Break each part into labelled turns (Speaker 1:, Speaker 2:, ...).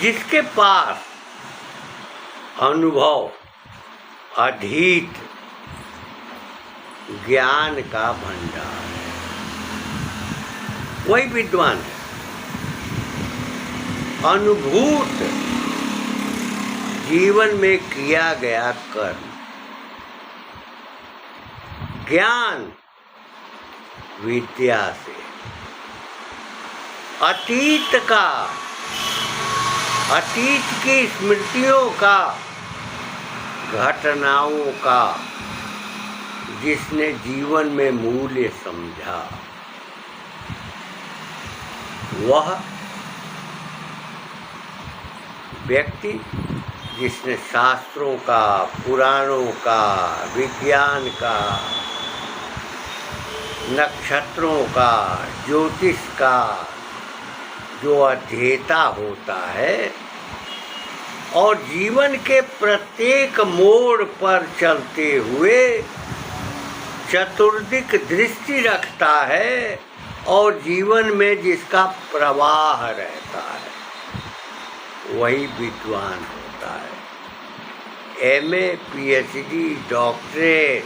Speaker 1: जिसके पास अनुभव अधीत ज्ञान का भंडार है, वही विद्वान है। अनुभूत जीवन में किया गया कर्म, ज्ञान विद्या से, अतीत का, अतीत की स्मृतियों का, घटनाओं का जिसने जीवन में मूल्य समझा, वह व्यक्ति जिसने शास्त्रों का, पुराणों का, विज्ञान का, नक्षत्रों का, ज्योतिष का जो अध्येता होता है और जीवन के प्रत्येक मोड़ पर चलते हुए चतुर्दिक दृष्टि रखता है और जीवन में जिसका प्रवाह रहता है, वही विद्वान होता है। एमए, पीएचडी, डॉक्टरेट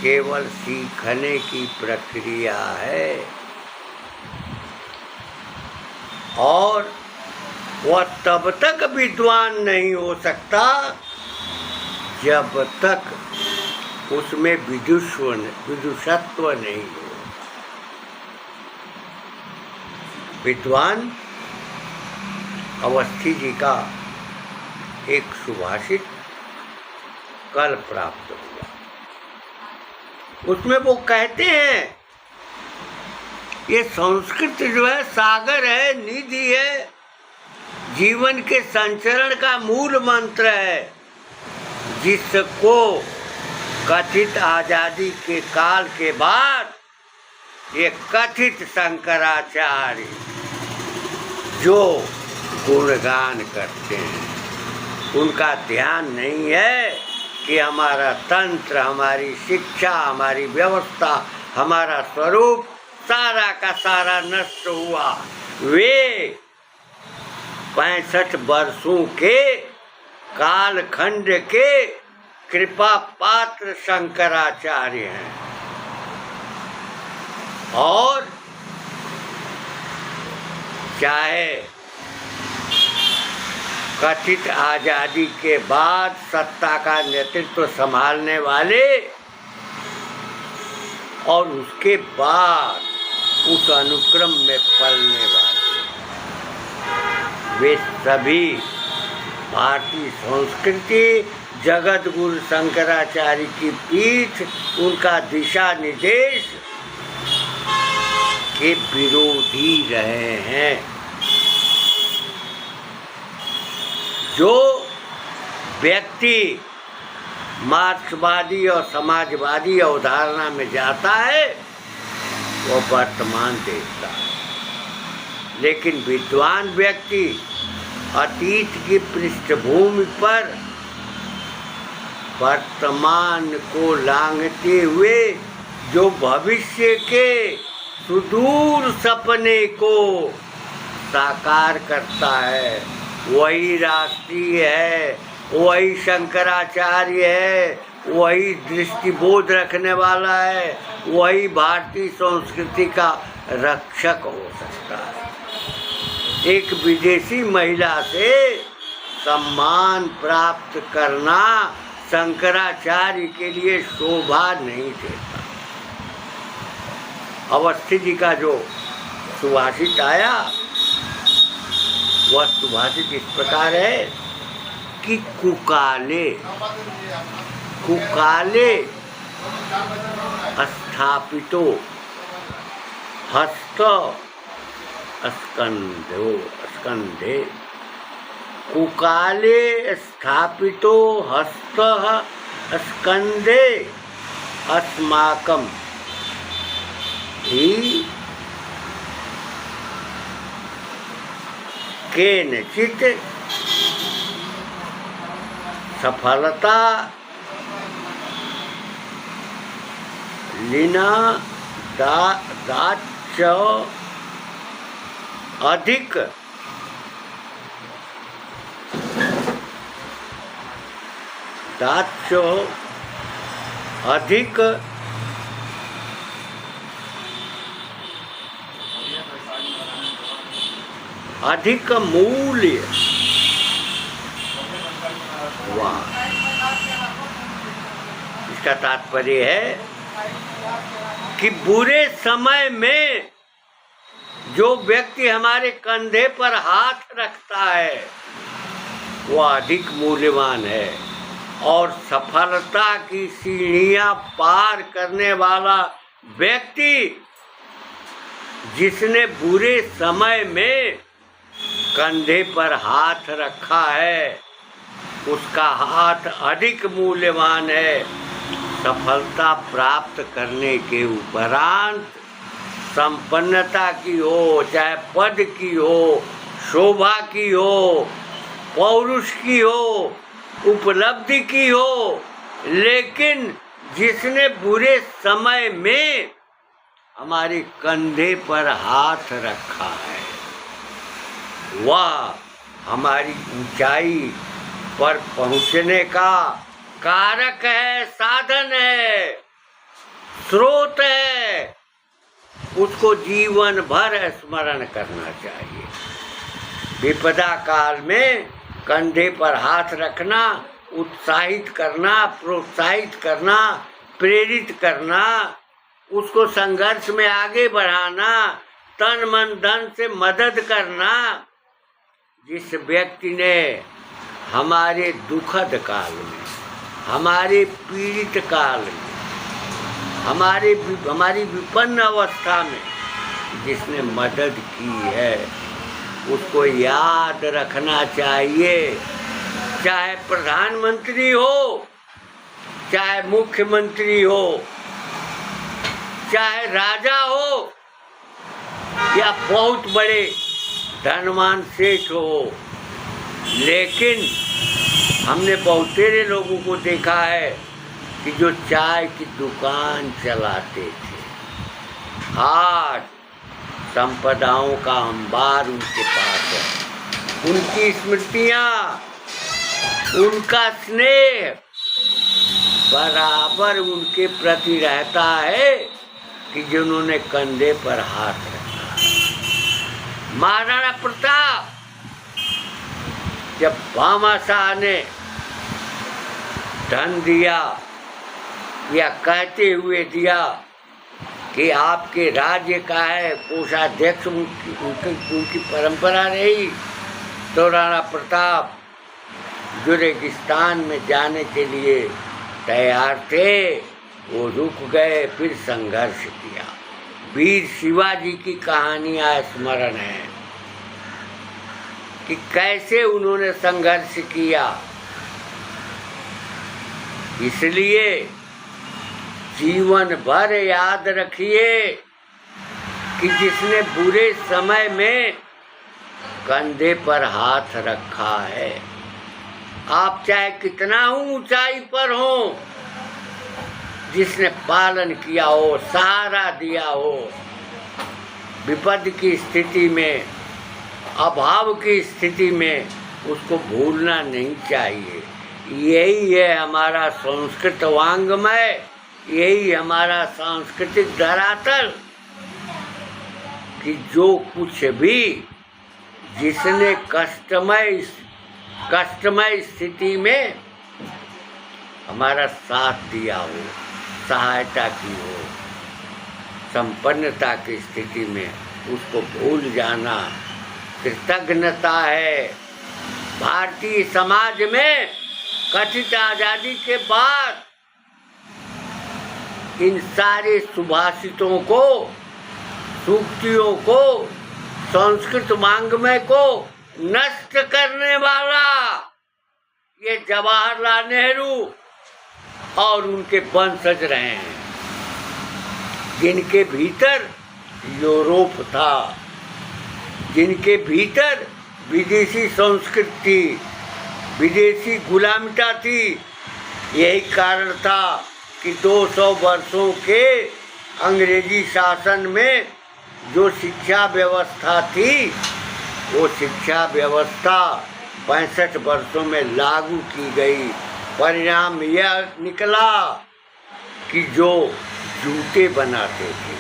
Speaker 1: केवल सीखने की प्रक्रिया है और वह तब तक विद्वान नहीं हो सकता जब तक उसमें विदुषत्व नहीं हो। विद्वान अवस्थी जी का एक सुभाषित कल प्राप्त हुआ। उसमें वो कहते हैं, ये संस्कृत जो है सागर है, निधि है, जीवन के संचरण का मूल मंत्र है, जिसको कथित आजादी के काल के बाद ये कथित शंकराचार्य जो गुणगान करते हैं, उनका ध्यान नहीं है कि हमारा तंत्र, हमारी शिक्षा, हमारी व्यवस्था, हमारा स्वरूप सारा का सारा नष्ट हुआ। वे 65 वर्षों के कालखंड के कृपा पात्र शंकराचार्य हैं और चाहे कथित आजादी के बाद सत्ता का नेतृत्व संभालने वाले और उसके बाद उस अनुक्रम में पलने वाले, वे सभी भारतीय संस्कृति, जगत गुरु शंकराचार्य की पीठ, उनका दिशा निर्देश के विरोधी रहे हैं। जो व्यक्ति मार्क्सवादी और समाजवादी अवधारणा में जाता है वो वर्तमान देखता है, लेकिन विद्वान व्यक्ति अतीत की पृष्ठभूमि पर वर्तमान को लांघते हुए जो भविष्य के सुदूर सपने को साकार करता है, वही राष्ट्रीय है, वही शंकराचार्य है, वही दृष्टिबोध रखने वाला है, वही भारतीय संस्कृति का रक्षक हो सकता है। एक विदेशी महिला से सम्मान प्राप्त करना शंकराचार्य के लिए शोभा नहीं देता। अवस्थी जी का जो सुभाषित आया, वह सुभाषित इस प्रकार है कि कुकाले स्थापितो हस्त स्कंधे, कुकाले स्थापितो हस्त स्कंधे अस्माकं ही केनचित् सफलता लीना दाच अधिक दास्य अधिक अधिक मूल्य। वाह, इसका तात्पर्य है कि बुरे समय में जो व्यक्ति हमारे कंधे पर हाथ रखता है वह अधिक मूल्यवान है, और सफलता की सीढ़ियां पार करने वाला व्यक्ति जिसने बुरे समय में कंधे पर हाथ रखा है उसका हाथ अधिक मूल्यवान है। सफलता प्राप्त करने के उपरांत संपन्नता की हो, चाहे पद की हो, शोभा की हो, पौरुष की हो, उपलब्धि की हो, लेकिन जिसने बुरे समय में हमारे कंधे पर हाथ रखा है वह हमारी ऊंचाई पर पहुंचने का कारक है, साधन है, स्रोत है। उसको जीवन भर स्मरण करना चाहिए। विपदा काल में कंधे पर हाथ रखना, उत्साहित करना, प्रोत्साहित करना, प्रेरित करना, उसको संघर्ष में आगे बढ़ाना, तन मन धन से मदद करना। जिस व्यक्ति ने हमारे दुखद काल में, हमारे पीड़ित काल में, हमारी विपन्न अवस्था में जिसने मदद की है उसको याद रखना चाहिए। चाहे प्रधानमंत्री हो, चाहे मुख्यमंत्री हो, चाहे राजा हो, या बहुत बड़े धनवान सेठ हो, लेकिन हमने बहुतेरे लोगों को देखा है कि जो चाय की दुकान चलाते थे, आज संपदाओं का अंबार उनके पास है। उनकी स्मृतियाँ, उनका स्नेह बराबर उनके प्रति रहता है कि जिन्होंने कंधे पर हाथ रखा। महाराणा प्रताप जब भामाशाह ने धन दिया या कहते हुए दिया कि आपके राज्य का है, कोषाध्यक्ष उनकी परंपरा रही, तो राणा प्रताप जो रेगिस्तान में जाने के लिए तैयार थे वो रुक गए, फिर संघर्ष किया। वीर शिवाजी की कहानियाँ स्मरण है कि कैसे उन्होंने संघर्ष किया। इसलिए जीवन भर याद रखिए कि जिसने बुरे समय में कंधे पर हाथ रखा है, आप चाहे कितना ऊंचाई पर हो, जिसने पालन किया हो, सहारा दिया हो, विपद की स्थिति में, अभाव की स्थिति में, उसको भूलना नहीं चाहिए। यही है हमारा संस्कृत वांग्मय, यही हमारा सांस्कृतिक धरातल कि जो कुछ भी जिसने कष्टमय स्थिति में हमारा साथ दिया हो, सहायता की हो, संपन्नता की स्थिति में, उसको भूल जाना कृतज्ञता है। भारतीय समाज में कथित आजादी के बाद इन सारे सुभाषितों को, सूक्तियों को, संस्कृत वांग्मय को नष्ट करने वाला ये जवाहरलाल नेहरू और उनके वंशज रहे हैं, जिनके भीतर यूरोप था, जिनके भीतर विदेशी संस्कृति, विदेशी गुलामिता थी। यही कारण था कि 200 वर्षों के अंग्रेजी शासन में जो शिक्षा व्यवस्था थी, वो शिक्षा व्यवस्था 65 वर्षों में लागू की गई। परिणाम यह निकला कि जो जूते बनाते थे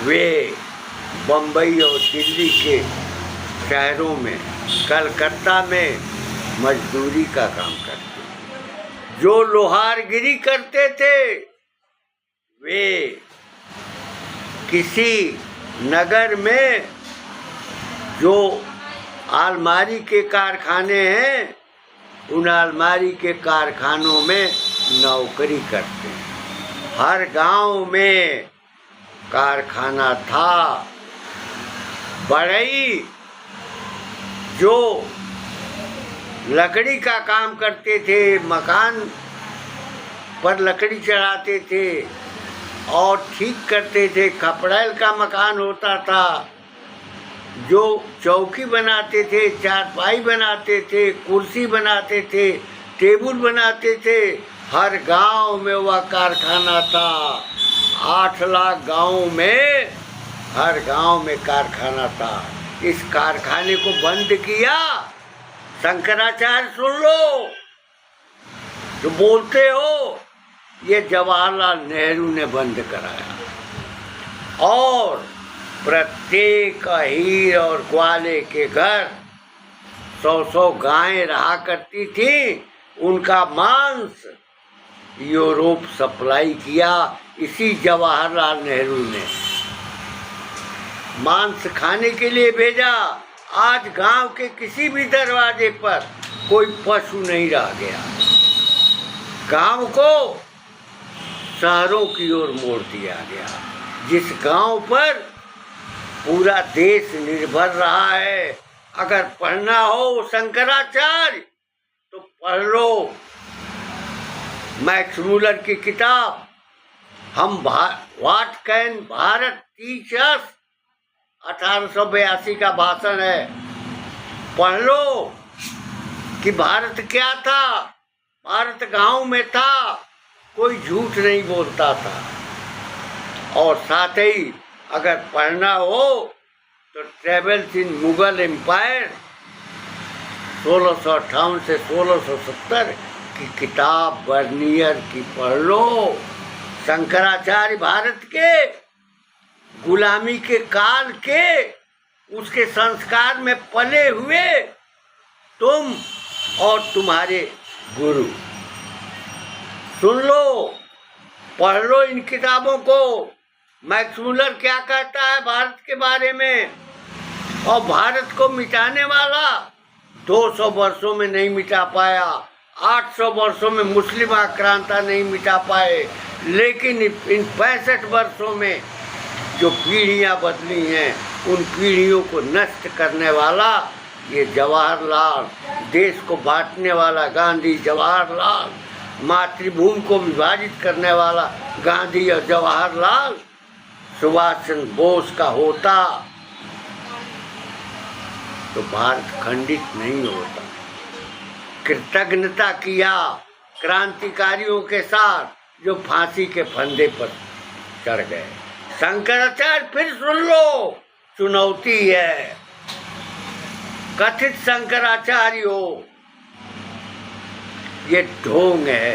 Speaker 1: वे बम्बई और दिल्ली के शहरों में, कलकत्ता में मजदूरी का काम करते। जो लोहारगिरी करते थे वे किसी नगर में जो अलमारी के कारखाने हैं उन अलमारी के कारखानों में नौकरी करते हैं। हर गांव में कारखाना था। बढ़ई जो लकड़ी का काम करते थे, मकान पर लकड़ी चढ़ाते थे और ठीक करते थे। खपड़ैल का मकान होता था। जो चौकी बनाते थे, चारपाई बनाते थे, कुर्सी बनाते थे, टेबल बनाते थे, हर गांव में वह कारखाना था। 8 लाख गाँव में हर गांव में कारखाना था। इस कारखाने को बंद किया शंकराचार्य। सुन लो जो बोलते हो, ये जवाहरलाल नेहरू ने बंद कराया। और प्रत्येक अहीर और ग्वाले के घर 100-100 गायें रहा करती थी। उनका मांस यूरोप सप्लाई किया। इसी जवाहरलाल नेहरू ने मांस खाने के लिए भेजा। आज गांव के किसी भी दरवाजे पर कोई पशु नहीं रह गया। गांव को शहरों की ओर मोड़ दिया गया। जिस गांव पर पूरा देश निर्भर रहा है, अगर पढ़ना हो शंकराचार्य तो पढ़ लो मैक्स मूलर की किताब। हम what can Bharat teach us, 1882 का भाषण है। पढ़ लो कि भारत क्या था। भारत गांव में था, कोई झूठ नहीं बोलता था। और साथ ही अगर पढ़ना हो तो ट्रेवल्स इन मुगल एम्पायर 1658 से 1670 की किताब बर्नियर की पढ़ लो। शंकराचार्य भारत के गुलामी के काल के उसके संस्कार में पले हुए तुम और तुम्हारे गुरु। सुन लो, पढ़ लो इन किताबों को। मैक्स मूलर क्या कहता है भारत के बारे में। और भारत को मिटाने वाला 200 वर्षों में नहीं मिटा पाया, 800 वर्षों में मुस्लिम आक्रांता नहीं मिटा पाए, लेकिन इन 65 वर्षों में जो पीढ़ियां बदली हैं उन पीढ़ियों को नष्ट करने वाला ये जवाहरलाल, देश को बांटने वाला गांधी, जवाहरलाल, मातृभूमि को विभाजित करने वाला गांधी और जवाहरलाल, सुभाष चंद्र बोस का होता तो भारत खंडित नहीं होता। कृतज्ञता किया क्रांतिकारियों के साथ जो फांसी के फंदे पर चढ़ गए। शंकराचार्य फिर सुन लो, चुनौती है। कथित शंकराचार्य हो, ये ढोंग है,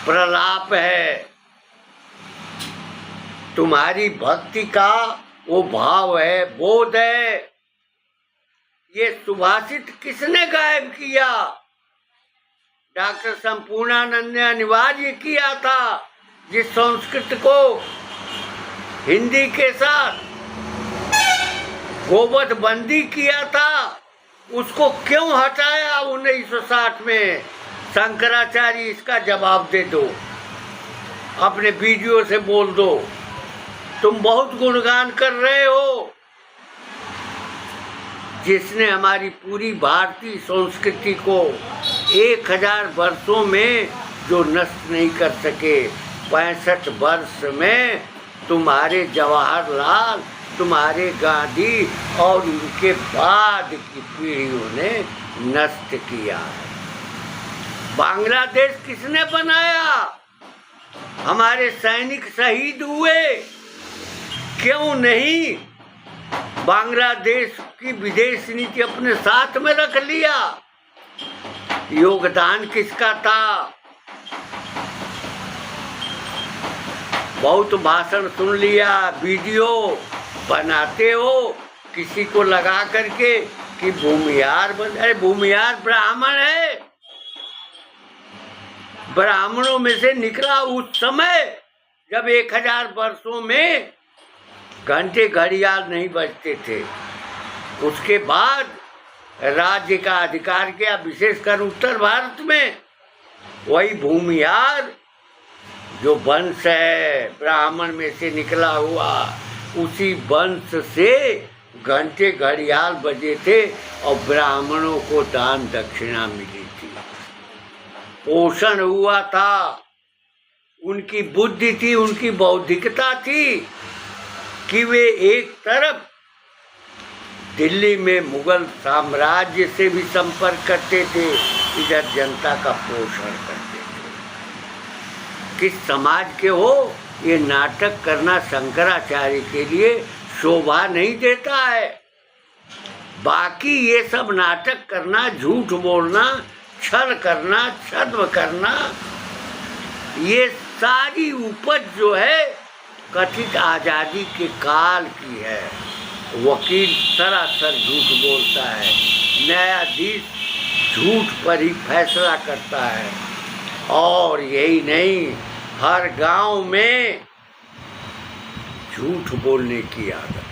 Speaker 1: प्रलाप है। तुम्हारी भक्ति का वो भाव है, बोध है। ये सुभाषित किसने गायब किया? डॉक्टर संपूर्णानंद ने अनिवार्य किया था। जिस संस्कृत को हिंदी के साथ गोवध बंदी किया था उसको क्यों हटाया 1960 में? शंकराचार्य इसका जवाब दे दो, अपने वीडियो से बोल दो। तुम बहुत गुणगान कर रहे हो। जिसने हमारी पूरी भारतीय संस्कृति को 1000 वर्षों में जो नष्ट नहीं कर सके, 65 वर्ष में तुम्हारे जवाहरलाल, तुम्हारे गांधी और उनके बाद की पीढ़ियों ने नष्ट किया। बांग्लादेश किसने बनाया? हमारे सैनिक शहीद हुए। क्यों नहीं बांग्लादेश की विदेश नीति अपने साथ में रख लिया? योगदान किसका था? बहुत भाषण सुन लिया, वीडियो बनाते हो किसी को लगा करके कि भूमिहार बन। अरे भूमिहार ब्राह्मण है, ब्राह्मणों में से निकला उस समय जब 1000 वर्षों में घंटे घड़ियाल नहीं बजते थे। उसके बाद राज्य का अधिकार किया, विशेषकर उत्तर भारत में। वही भूमिहार जो वंश है ब्राह्मण में से निकला हुआ, उसी वंश से घंटे घड़ियाल बजे थे और ब्राह्मणों को दान दक्षिणा मिली थी, पोषण हुआ था, उनकी बुद्धि थी, उनकी बौद्धिकता थी कि वे एक तरफ दिल्ली में मुगल साम्राज्य से भी संपर्क करते थे, इधर जनता का पोषण करते थे। किस समाज के हो, ये नाटक करना शंकराचार्य के लिए शोभा नहीं देता है। बाकी ये सब नाटक करना, झूठ बोलना, छल करना, छद्म करना, ये सारी उपज जो है कथित आज़ादी के काल की है। वकील सरासर झूठ बोलता है, न्यायाधीश झूठ पर ही फैसला करता है, और यही नहीं, हर गांव में झूठ बोलने की आदत।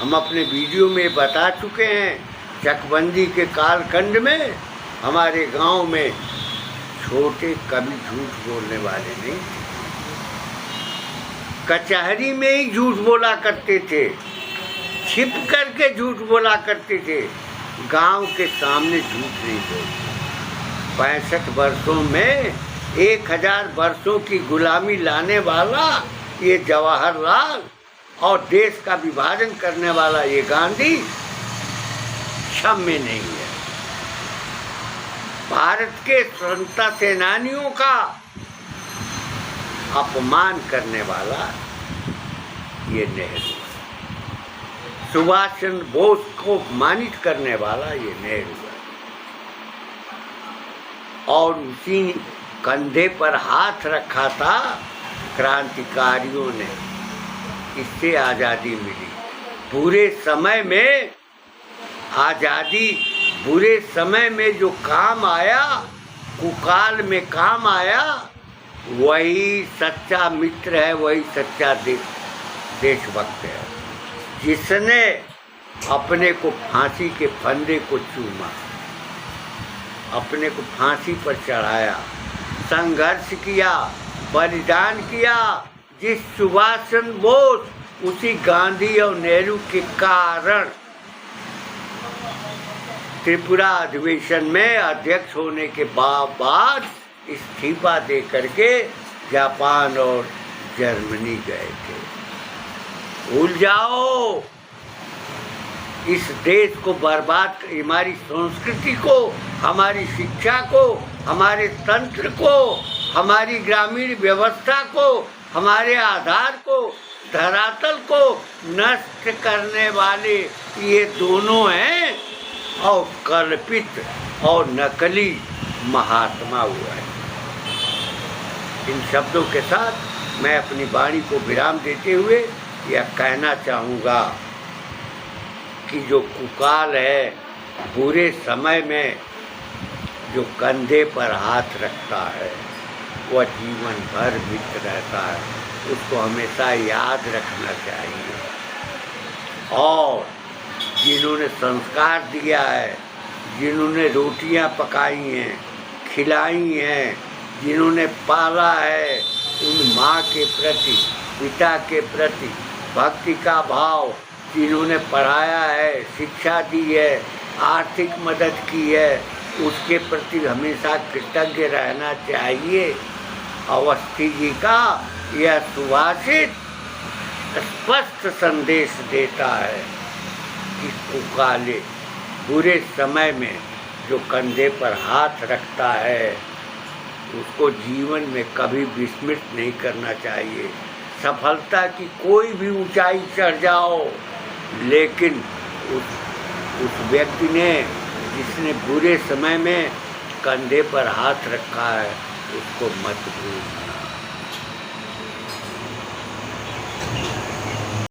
Speaker 1: हम अपने वीडियो में बता चुके हैं, चकबंदी के कालखंड में हमारे गांव में छोटे कभी झूठ बोलने वाले नहीं थे, कचहरी में ही झूठ बोला करते थे, छिप करके झूठ बोला करते थे, गांव के सामने झूठ नहीं बोलते। 65 वर्षों में 1000 वर्षों की गुलामी लाने वाला ये जवाहरलाल और देश का विभाजन करने वाला ये गांधी क्षम्य नहीं है। भारत के स्वतंत्रता सेनानियों का अपमान करने वाला ये नेहरू, सुभाष चंद्र बोस को अपमानित करने वाला ये नेहरू है, और उसी कंधे पर हाथ रखा था क्रांतिकारियों ने, इससे आज़ादी मिली। बुरे समय में आज़ादी, बुरे समय में जो काम आया, कुकाल में काम आया, वही सच्चा मित्र है, वही सच्चा देशभक्त है, जिसने अपने को फांसी के फंदे को चूमा, अपने को फांसी पर चढ़ाया, संघर्ष किया, बलिदान किया। जिस सुभाष चंद्र बोस, उसी गांधी और नेहरू के कारण त्रिपुरा अधिवेशन में अध्यक्ष होने के बाद इस्तीफा दे करके जापान और जर्मनी गए थे। भूल जाओ, इस देश को बर्बाद, हमारी संस्कृति को, हमारी शिक्षा को, हमारे तंत्र को, हमारी ग्रामीण व्यवस्था को, हमारे आधार को, धरातल को नष्ट करने वाले ये दोनों हैं, और कल्पित और नकली महात्मा हुआ है। इन शब्दों के साथ मैं अपनी वाणी को विराम देते हुए यह कहना चाहूँगा कि जो कुकाल है, बुरे समय में जो कंधे पर हाथ रखता है, वह जीवन भर मित्र रहता है, उसको हमेशा याद रखना चाहिए। और जिन्होंने संस्कार दिया है, जिन्होंने रोटियां पकाई हैं, खिलाई हैं, जिन्होंने पाला है, उन माँ के प्रति, पिता के प्रति भक्ति का भाव, जिन्होंने पढ़ाया है, शिक्षा दी है, आर्थिक मदद की है, उसके प्रति हमेशा कृतज्ञ रहना चाहिए। अवस्थी जी का यह सुभाषित स्पष्ट संदेश देता है कि कुकाले, बुरे समय में जो कंधे पर हाथ रखता है, उसको जीवन में कभी विस्मृत नहीं करना चाहिए। सफलता की कोई भी ऊंचाई चढ़ जाओ, लेकिन उस व्यक्ति ने, जिसने बुरे समय में कंधे पर हाथ रखा है उसको मत भूलना।